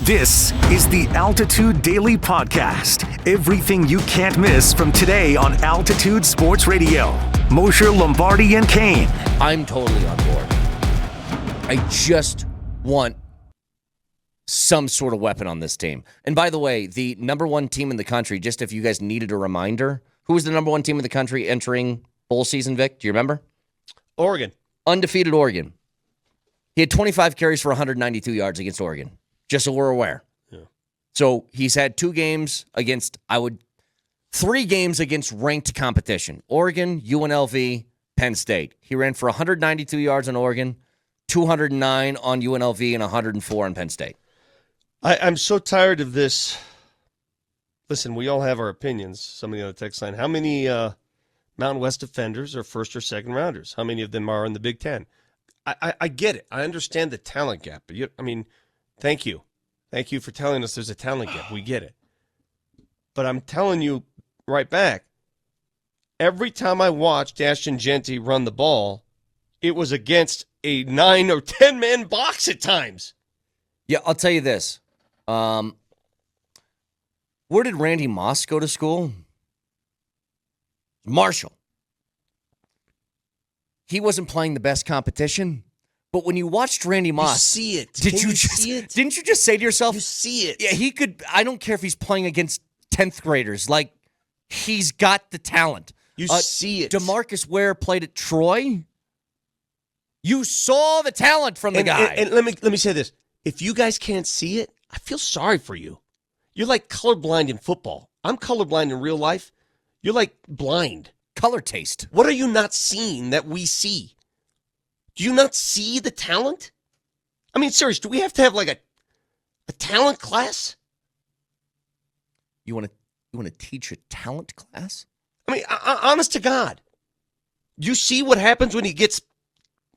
This is the Altitude Daily Podcast. Everything you can't miss from today on Altitude Sports Radio. Mosher, Lombardi, and Kane. I'm totally on board. I just want some sort of weapon on this team. And by the way, the number one team in the country, just if you guys needed a reminder, who was the number one team in the country entering bowl season, Vic? Do you remember? Oregon. Undefeated Oregon. He had 25 carries for 192 yards against Oregon, just so we're aware. Yeah. So he's had 3 games against ranked competition. Oregon, UNLV, Penn State. He ran for 192 yards on Oregon, 209 on UNLV, and 104 on Penn State. I'm so tired of this. Listen, we all have our opinions. Somebody on the text line. How many Mountain West defenders are first or second rounders? How many of them are in the Big Ten? I get it. I understand the talent gap. But thank you. Thank you for telling us there's a talent gap. We get it. But I'm telling you right back, every time I watched Ashton Jeanty run the ball, it was against a 9 or 10 man box at times. Yeah, I'll tell you this. Where did Randy Moss go to school? Marshall. He wasn't playing the best competition, but when you watched Randy Moss, you see it. Didn't you just say to yourself, you see it? Yeah, he could. I don't care if he's playing against 10th graders. Like, he's got the talent. You see it. DeMarcus Ware played at Troy. You saw the talent from the guy. And let me say this. If you guys can't see it, I feel sorry for you. You're like colorblind in football. I'm colorblind in real life. You're like blind. Color taste. What are you not seeing that we see? Do you not see the talent? I mean, seriously, do we have to have like a talent class? You want to teach a talent class? I mean, honest to God. You see what happens when he gets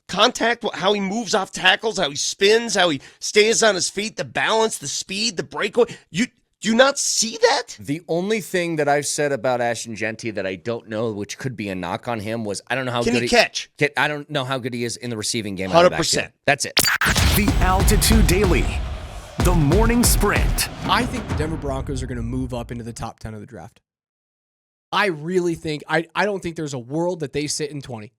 contact, how he moves off tackles, how he spins, how he stays on his feet, the balance, the speed, the breakaway. Do you not see that? The only thing that I've said about Ashton Jeanty that I don't know, which could be a knock on him, was I don't know how Can good he catch? I don't know how good he is in the receiving game. 100%. That's it. The Altitude Daily. The Morning Sprint. I think the Denver Broncos are going to move up into the top 10 of the draft. I really think, I don't think there's a world that they sit in 20.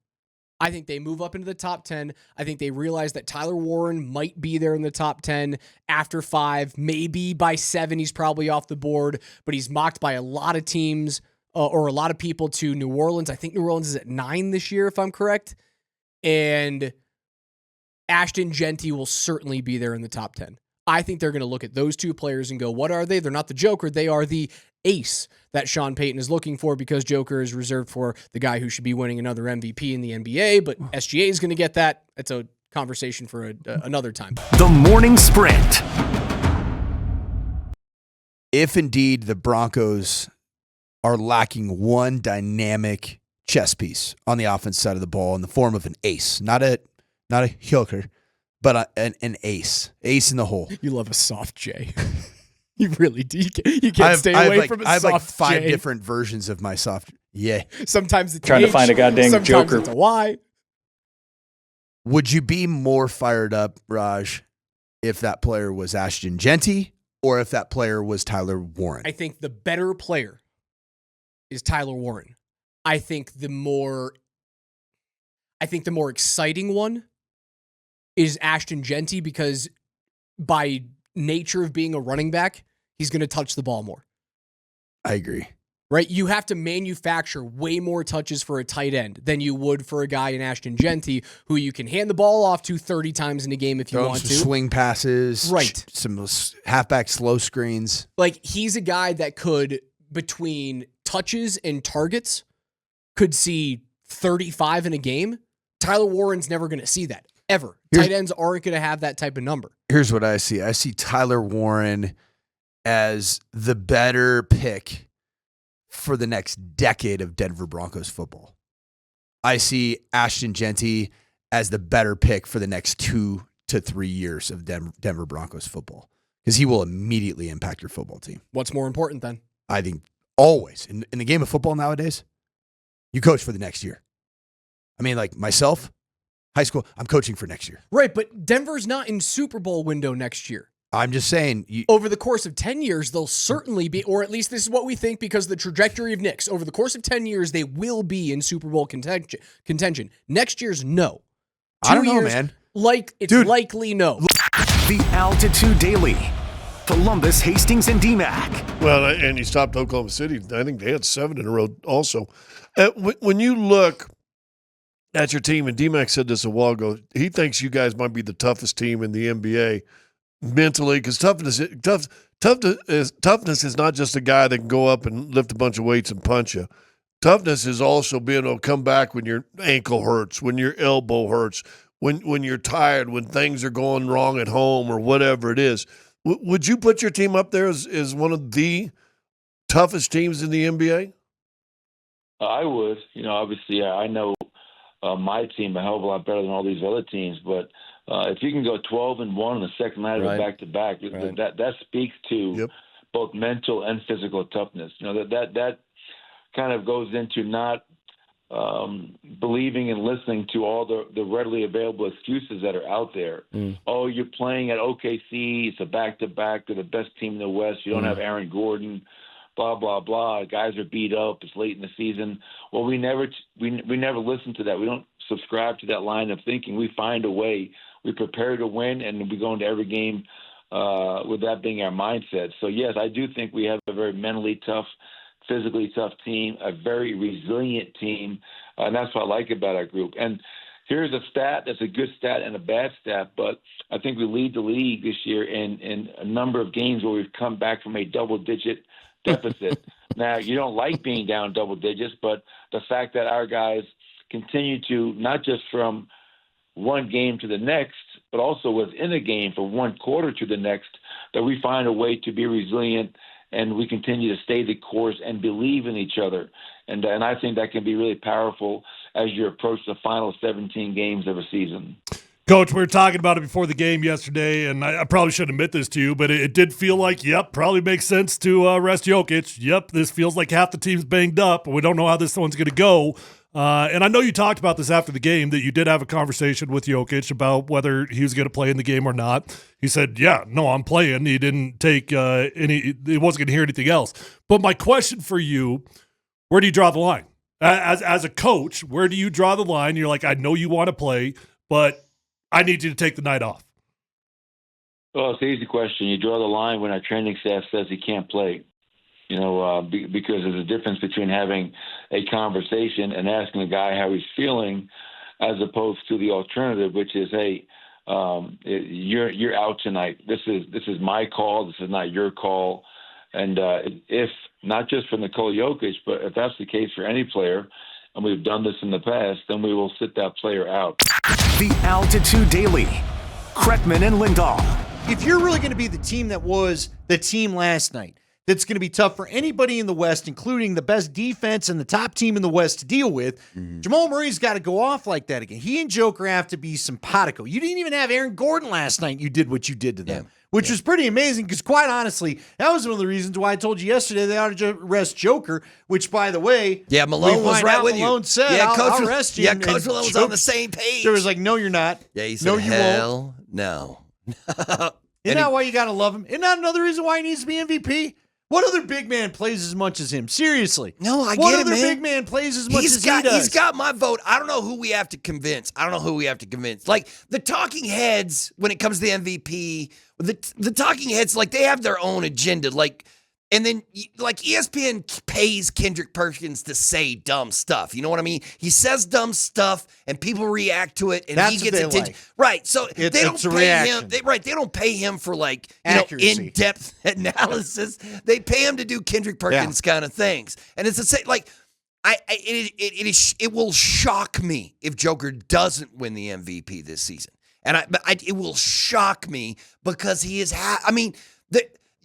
I think they move up into the top 10. I think they realize that Tyler Warren might be there in the top 10 after 5. Maybe by 7, he's probably off the board, but he's mocked by a lot of teams or a lot of people to New Orleans. I think New Orleans is at 9 this year, if I'm correct. And Ashton Jeanty will certainly be there in the top 10. I think they're going to look at those two players and go, what are they? They're not the Joker. They are the ace that Sean Payton is looking for, because Joker is reserved for the guy who should be winning another MVP in the NBA, but SGA is going to get that. It's a conversation for another time. The Morning Sprint. If indeed the Broncos are lacking one dynamic chess piece on the offense side of the ball in the form of an ace, not a joker, but an ace in the hole. You love a soft J. You really do. You can't stay away from a soft J. I have like 5 different versions of my soft. Yeah. Sometimes it's trying H, to find a goddamn sometimes Joker. It's a Y. Would you be more fired up, Raj, if that player was Ashton Jeanty or if that player was Tyler Warren? I think the better player is Tyler Warren. I think the more exciting one is Ashton Jeanty, because by nature of being a running back, he's going to touch the ball more. I agree. Right? You have to manufacture way more touches for a tight end than you would for a guy in Ashton Jeanty, who you can hand the ball off to 30 times in a game if you want to. Swing passes. Right. Some halfback slow screens. Like, he's a guy that could, between touches and targets, could see 35 in a game. Tyler Warren's never going to see that, ever. Tight ends aren't going to have that type of number. Here's what I see. I see Tyler Warren as the better pick for the next decade of Denver Broncos football. I see Ashton Jeanty as the better pick for the next 2 to 3 years of Denver Broncos football, because he will immediately impact your football team. What's more important then? I think always in the game of football nowadays, you coach for the next year. I mean, like myself, high school, I'm coaching for next year. Right, but Denver's not in Super Bowl window next year. I'm just saying. Over the course of 10 years, they'll certainly be, or at least this is what we think because of the trajectory of Knicks. Over the course of 10 years, they will be in Super Bowl contention. Next year's no. 2 I don't know, years, man. It's likely no. The Altitude Daily. Columbus, Hastings, and DMAC. Well, and he stopped Oklahoma City. I think they had 7 in a row also. When you look at your team, and DMAC said this a while ago, he thinks you guys might be the toughest team in the NBA mentally, because toughness is not just a guy that can go up and lift a bunch of weights and punch you. Toughness is also being able to come back when your ankle hurts, when your elbow hurts, when you're tired, when things are going wrong at home or whatever it is. Would you put your team up there as one of the toughest teams in the NBA? I would. Obviously, I know my team a hell of a lot better than all these other teams. But if you can go 12-1 on the second night of a back-to-back, that speaks to both mental and physical toughness. That kind of goes into not believing and listening to all the readily available excuses that are out there. Oh, you're playing at OKC. It's a back-to-back. They're the best team in the West. You don't have Aaron Gordon, blah, blah, blah. Guys are beat up. It's late in the season. Well, we never listen to that. We don't subscribe to that line of thinking. We find a way. We prepare to win, and we go into every game with that being our mindset. So, yes, I do think we have a very mentally tough, physically tough team, a very resilient team, and that's what I like about our group. And here's a stat that's a good stat and a bad stat, but I think we lead the league this year in a number of games where we've come back from a double-digit deficit. Now, you don't like being down double digits, but the fact that our guys continue to, not just from one game to the next, but also within a game from one quarter to the next, that we find a way to be resilient and we continue to stay the course and believe in each other. And I think that can be really powerful as you approach the final 17 games of a season. Coach, we were talking about it before the game yesterday, and I probably shouldn't admit this to you, but it did feel like, probably makes sense to rest Jokic. This feels like half the team's banged up, but we don't know how this one's going to go. And I know you talked about this after the game, that you did have a conversation with Jokic about whether he was going to play in the game or not. He said, no, I'm playing. He didn't take he wasn't going to hear anything else. But my question for you, where do you draw the line? As a coach, where do you draw the line? You're like, I know you want to play, but I need you to take the night off. Well, it's an easy question. You draw the line when our training staff says he can't play. Because there's a difference between having a conversation and asking a guy how he's feeling, as opposed to the alternative, which is, hey, you're out tonight. This is my call. This is not your call. And if not just for Nikola Jokic, but if that's the case for any player, and we've done this in the past, then we will sit that player out. The Altitude Daily. Kretman and Lindahl. If you're really going to be the team that was the team last night, that's going to be tough for anybody in the West, including the best defense and the top team in the West to deal with, Jamal Murray's got to go off like that again. He and Joker have to be simpatico. You didn't even have Aaron Gordon last night. You did what you did to them, which was pretty amazing because, quite honestly, that was one of the reasons why I told you yesterday they ought to rest Joker, which, by the way, Malone was right with you. Malone said, I'll rest you. Yeah, Coach Malone was on the same page. There was like, no, you're not. Yeah, he said, no, you hell won't. No. Isn't that why you got to love him? Isn't that another reason why he needs to be MVP? What other big man plays as much as him? Seriously. No, I get it, man. What other big man plays as much as he does? He's got my vote. I don't know who we have to convince. Like, the talking heads, when it comes to the MVP, the talking heads, like, they have their own agenda. Like, and then, like, ESPN pays Kendrick Perkins to say dumb stuff. You know what I mean? He says dumb stuff, and people react to it, and That's he gets attention. like. Right. So they don't pay him. They don't pay him for, like, in-depth analysis. They pay him to do Kendrick Perkins kind of things, and it's the same. Like, it will shock me if Joker doesn't win the MVP this season, and it will shock me because he is.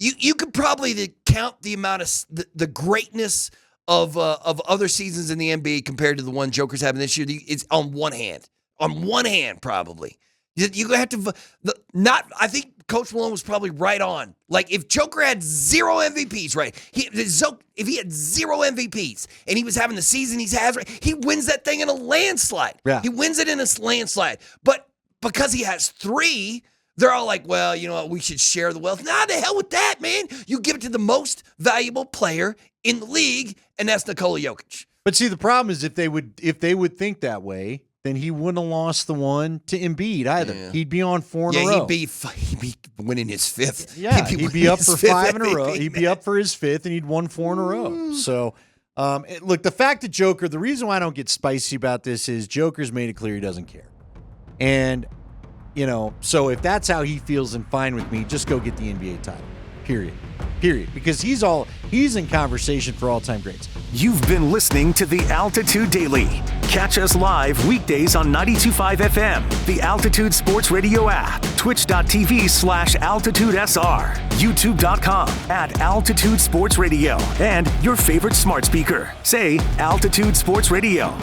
You could probably count the amount of the greatness of other seasons in the NBA compared to the one Joker's having this year. It's on one hand. Probably. You have to I think Coach Malone was probably right on. Like, if Joker had 0 MVPs, right? If he had 0 MVPs and he was having the season he has, right, he wins that thing in a landslide. Yeah. He wins it in a landslide. But because he has 3 They're all like, well, you know what, we should share the wealth. Nah, the hell with that, man. You give it to the most valuable player in the league, and that's Nikola Jokic. But see, the problem is if they would think that way, then he wouldn't have lost the one to Embiid either. Yeah. He'd be on 4 in a row. He'd be winning his 5th. Yeah, he'd be up for 5 in a row. He'd be up for his 5th, and he'd won 4 in a row. So, look, the fact that Joker, the reason why I don't get spicy about this is Joker's made it clear he doesn't care. And, you know, so if that's how he feels, and fine with me, just go get the NBA title. Period. Because he's in conversation for all-time greats. You've been listening to the Altitude Daily. Catch us live weekdays on 92.5 FM, the Altitude Sports Radio app, twitch.tv/AltitudeSR, youtube.com/Altitude Sports Radio, and your favorite smart speaker. Say Altitude Sports Radio.